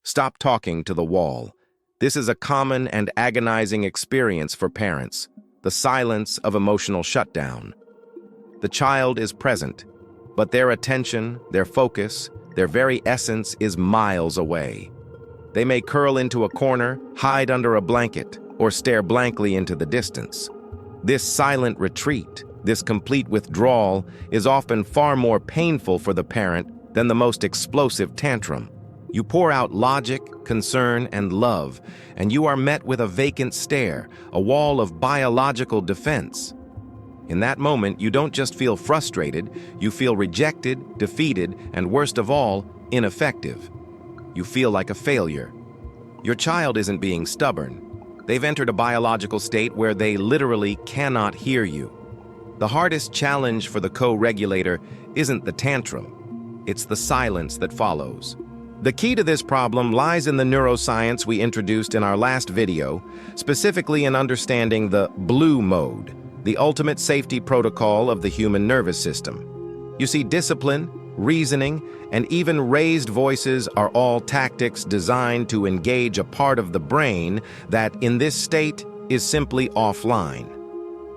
Stop talking to the wall. This is a common and agonizing experience for parents, the silence of emotional shutdown. The child is present, but their attention, their focus, their very essence is miles away. They may curl into a corner, hide under a blanket, or stare blankly into the distance. This silent retreat, this complete withdrawal, is often far more painful for the parent than the most explosive tantrum. You pour out logic, concern, and love, and you are met with a vacant stare, a wall of biological defense. In that moment, you don't just feel frustrated, you feel rejected, defeated, and worst of all, ineffective. You feel like a failure. Your child isn't being stubborn. They've entered a biological state where they literally cannot hear you. The hardest challenge for the co-regulator isn't the tantrum, it's the silence that follows. The key to this problem lies in the neuroscience we introduced in our last video, specifically in understanding the blue mode, the ultimate safety protocol of the human nervous system. You see, discipline, reasoning, and even raised voices are all tactics designed to engage a part of the brain that, in this state, is simply offline.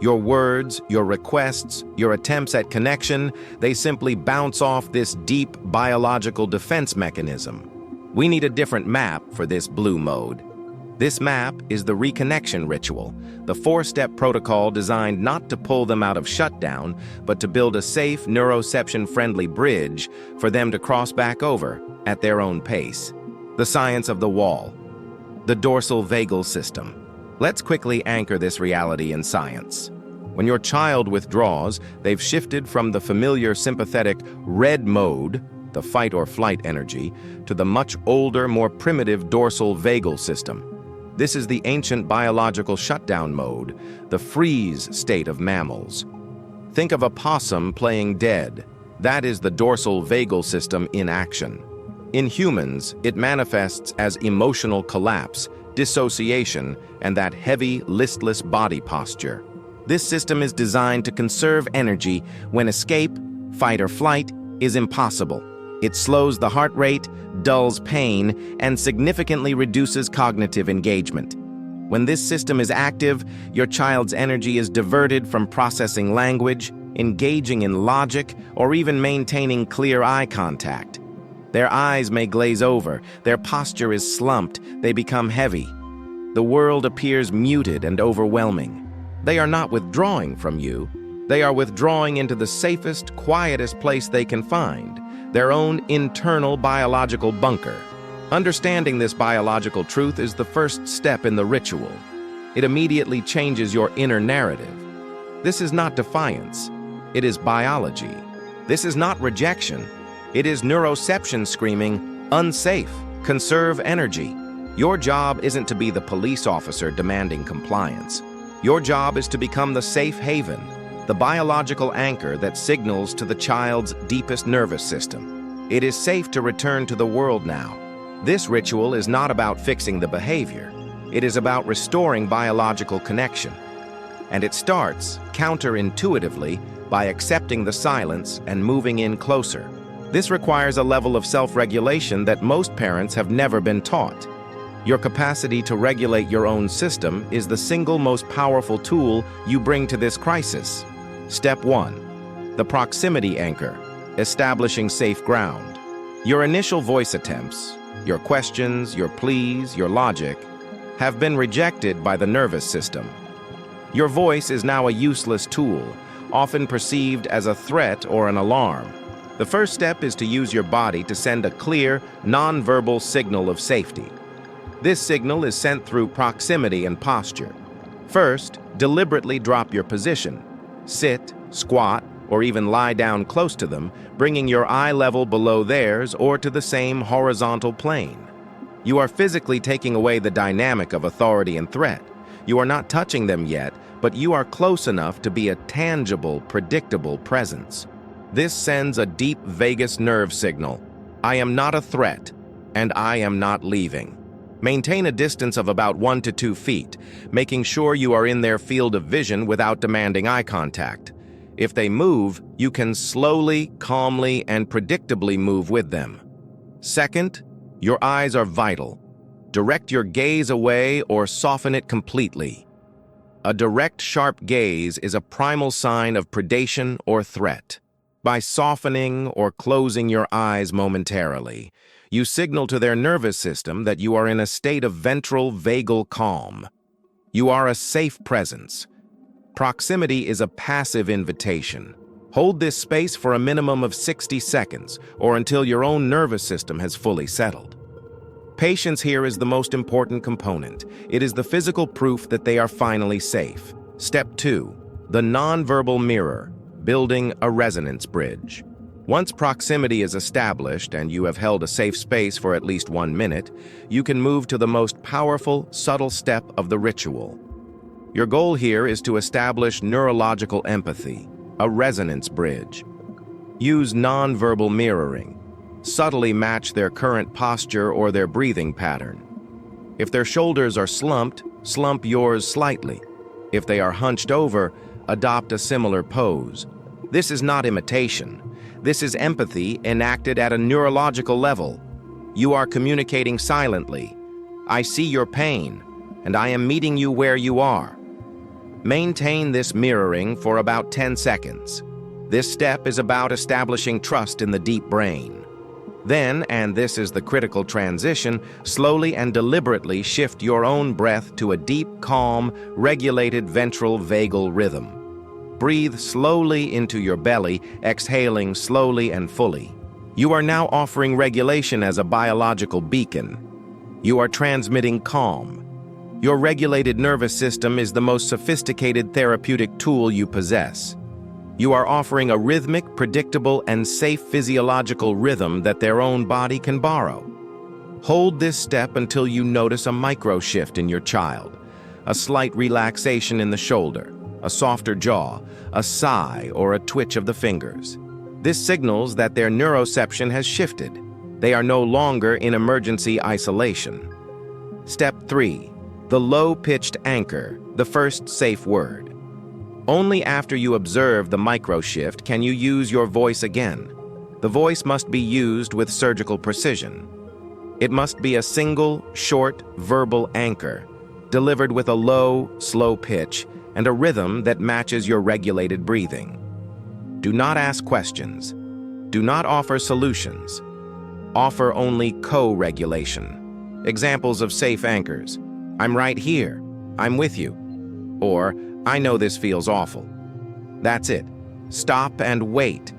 Your words, your requests, your attempts at connection, they simply bounce off this deep biological defense mechanism. We need a different map for this blue mode. This map is the Reconnection Ritual, the 4-step protocol designed not to pull them out of shutdown, but to build a safe, neuroception-friendly bridge for them to cross back over at their own pace. The science of the wall. The dorsal vagal system. Let's quickly anchor this reality in science. When your child withdraws, they've shifted from the familiar sympathetic red mode, the fight or flight energy, to the much older, more primitive dorsal vagal system. This is the ancient biological shutdown mode, the freeze state of mammals. Think of a possum playing dead. That is the dorsal vagal system in action. In humans, it manifests as emotional collapse, dissociation, and that heavy, listless body posture. This system is designed to conserve energy when escape, fight or flight, is impossible. It slows the heart rate, dulls pain, and significantly reduces cognitive engagement. When this system is active, your child's energy is diverted from processing language, engaging in logic, or even maintaining clear eye contact. Their eyes may glaze over, their posture is slumped, they become heavy. The world appears muted and overwhelming. They are not withdrawing from you. They are withdrawing into the safest, quietest place they can find, their own internal biological bunker. Understanding this biological truth is the first step in the ritual. It immediately changes your inner narrative. This is not defiance. It is biology. This is not rejection. It is neuroception screaming, unsafe, conserve energy. Your job isn't to be the police officer demanding compliance. Your job is to become the safe haven, the biological anchor that signals to the child's deepest nervous system. It is safe to return to the world now. This ritual is not about fixing the behavior. It is about restoring biological connection. And it starts, counterintuitively, by accepting the silence and moving in closer. This requires a level of self-regulation that most parents have never been taught. Your capacity to regulate your own system is the single most powerful tool you bring to this crisis. Step 1. The proximity anchor, establishing safe ground. Your initial voice attempts, your questions, your pleas, your logic, have been rejected by the nervous system. Your voice is now a useless tool, often perceived as a threat or an alarm. The first step is to use your body to send a clear, non-verbal signal of safety. This signal is sent through proximity and posture. First, deliberately drop your position. Sit, squat, or even lie down close to them, bringing your eye level below theirs or to the same horizontal plane. You are physically taking away the dynamic of authority and threat. You are not touching them yet, but you are close enough to be a tangible, predictable presence. This sends a deep vagus nerve signal. I am not a threat, and I am not leaving. Maintain a distance of about 1 to 2 feet, making sure you are in their field of vision without demanding eye contact. If they move, you can slowly, calmly, and predictably move with them. Second, Your eyes are vital. Direct your gaze away or soften it completely. A direct, sharp gaze is a primal sign of predation or threat. By softening or closing your eyes momentarily, you signal to their nervous system that you are in a state of ventral vagal calm. You are a safe presence. Proximity is a passive invitation. Hold this space for a minimum of 60 seconds or until your own nervous system has fully settled. Patience here is the most important component. It is the physical proof that they are finally safe. Step 2. The nonverbal mirror, building a resonance bridge. Once proximity is established and you have held a safe space for at least 1 minute, you can move to the most powerful, subtle step of the ritual. Your goal here is to establish neurological empathy, a resonance bridge. Use nonverbal mirroring. Subtly match their current posture or their breathing pattern. If their shoulders are slumped, slump yours slightly. If they are hunched over, adopt a similar pose. This is not imitation. This is empathy enacted at a neurological level. You are communicating silently. I see your pain, and I am meeting you where you are. Maintain this mirroring for about 10 seconds. This step is about establishing trust in the deep brain. Then, and this is the critical transition, slowly and deliberately shift your own breath to a deep, calm, regulated ventral vagal rhythm. Breathe slowly into your belly, exhaling slowly and fully. You are now offering regulation as a biological beacon. You are transmitting calm. Your regulated nervous system is the most sophisticated therapeutic tool you possess. You are offering a rhythmic, predictable, and safe physiological rhythm that their own body can borrow. Hold this step until you notice a micro shift in your child, a slight relaxation in the shoulder, a softer jaw, a sigh, or a twitch of the fingers. This signals that their neuroception has shifted. They are no longer in emergency isolation. Step 3. The low-pitched anchor, the first safe word. Only after you observe the micro-shift can you use your voice again. The voice must be used with surgical precision. It must be a single, short, verbal anchor, delivered with a low, slow pitch and a rhythm that matches your regulated breathing. Do not ask questions. Do not offer solutions. Offer only co-regulation. Examples of safe anchors: I'm right here. I'm with you. Or, I know this feels awful. That's it. Stop and wait.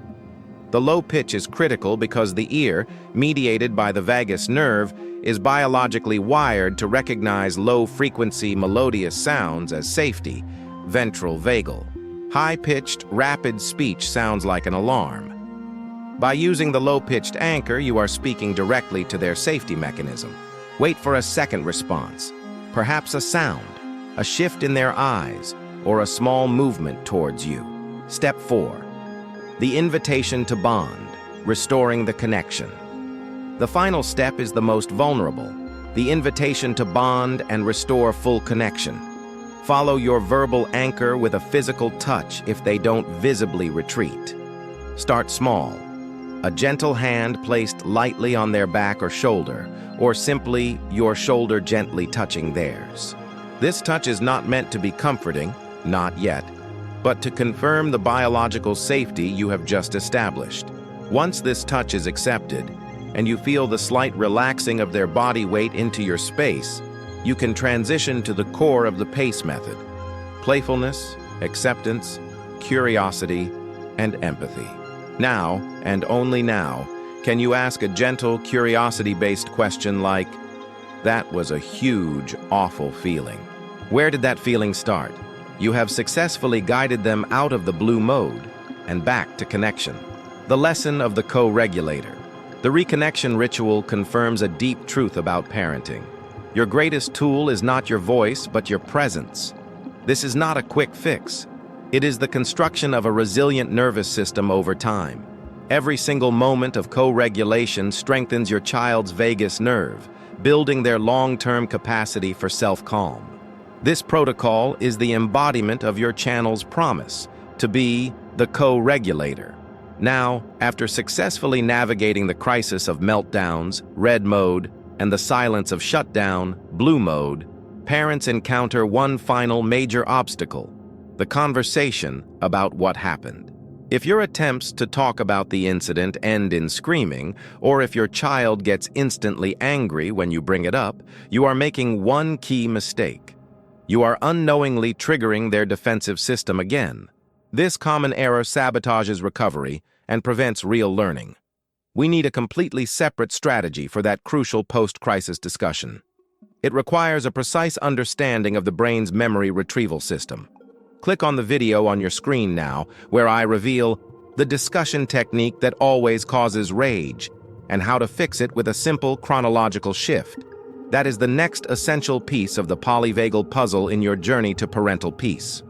The low pitch is critical because the ear, mediated by the vagus nerve, is biologically wired to recognize low-frequency melodious sounds as safety, ventral vagal. High-pitched, rapid speech sounds like an alarm. By using the low-pitched anchor, you are speaking directly to their safety mechanism. Wait for a second response, perhaps a sound, a shift in their eyes, or a small movement towards you. Step 4. The invitation to bond, restoring the connection. The final step is the most vulnerable, the invitation to bond and restore full connection. Follow your verbal anchor with a physical touch if they don't visibly retreat. Start small. A gentle hand placed lightly on their back or shoulder, or simply your shoulder gently touching theirs. This touch is not meant to be comforting, not yet, but to confirm the biological safety you have just established. Once this touch is accepted, and you feel the slight relaxing of their body weight into your space, you can transition to the core of the PACE method: playfulness, acceptance, curiosity, and empathy. Now, and only now, can you ask a gentle, curiosity-based question like, "That was a huge, awful feeling. Where did that feeling start?" You have successfully guided them out of the blue mode and back to connection. The Lesson of the Co-Regulator. The Reconnection Ritual confirms a deep truth about parenting. Your greatest tool is not your voice, but your presence. This is not a quick fix. It is the construction of a resilient nervous system over time. Every single moment of co-regulation strengthens your child's vagus nerve, building their long-term capacity for self-calm. This protocol is the embodiment of your channel's promise to be the co-regulator, Now, after successfully navigating the crisis of meltdowns, red mode, and the silence of shutdown, blue mode, parents encounter one final major obstacle: the conversation about what happened. If your attempts to talk about the incident end in screaming, or if your child gets instantly angry when you bring it up, you are making one key mistake. You are unknowingly triggering their defensive system again. This common error sabotages recovery and prevents real learning. We need a completely separate strategy for that crucial post-crisis discussion. It requires a precise understanding of the brain's memory retrieval system. Click on the video on your screen now, where I reveal the discussion technique that always causes rage and how to fix it with a simple chronological shift. That is the next essential piece of the polyvagal puzzle in your journey to parental peace.